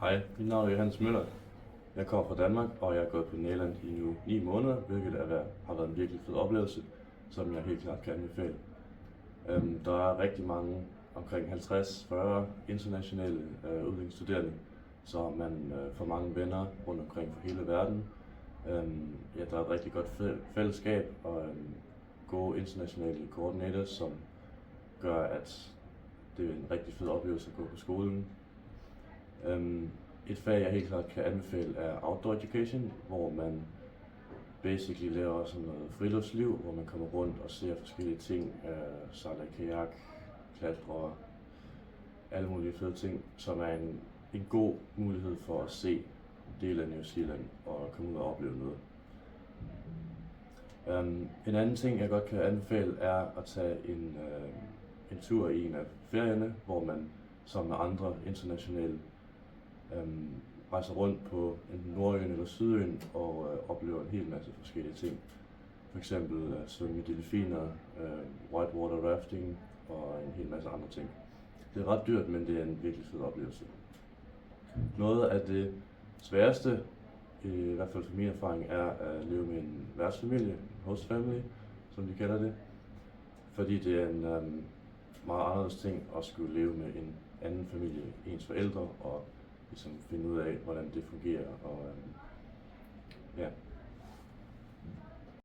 Hej, mit navn er Johannes Møller. Jeg kommer fra Danmark, og jeg har gået på Nederland i nu 9 måneder, hvilket har været en virkelig fed oplevelse, som jeg helt klart kan anbefale. Der er rigtig mange, omkring 50-40 internationale udviklingsstuderende, så man får mange venner rundt omkring fra hele verden. Ja, der er et rigtig godt fællesskab og gode internationale coordinators, som gør, at det er en rigtig fed oplevelse at gå på skolen. Et fag, jeg helt klart kan anbefale, er Outdoor Education, hvor man basically laver sådan noget friluftsliv, hvor man kommer rundt og ser forskellige ting, sejler kajak, klatre, alle mulige fede ting, som er en god mulighed for at se dele af New Zealand og komme ud og opleve noget. En anden ting, jeg godt kan anbefale, er at tage en tur i en af ferierne, hvor man sammen med andre internationale rejser rundt på enten Nordøen eller Sydøen og oplever en hel masse forskellige ting. For eksempel svømme i delfiner, whitewater rafting og en hel masse andre ting. Det er ret dyrt, men det er en virkelig fed oplevelse. Noget af det sværeste, i hvert fald fra min erfaring, er at leve med en værtsfamilie, host family, som de kalder det. Fordi det er en meget anderledes ting at skulle leve med en anden familie, ens forældre, og ligesom finde ud af, hvordan det fungerer. Og, ja.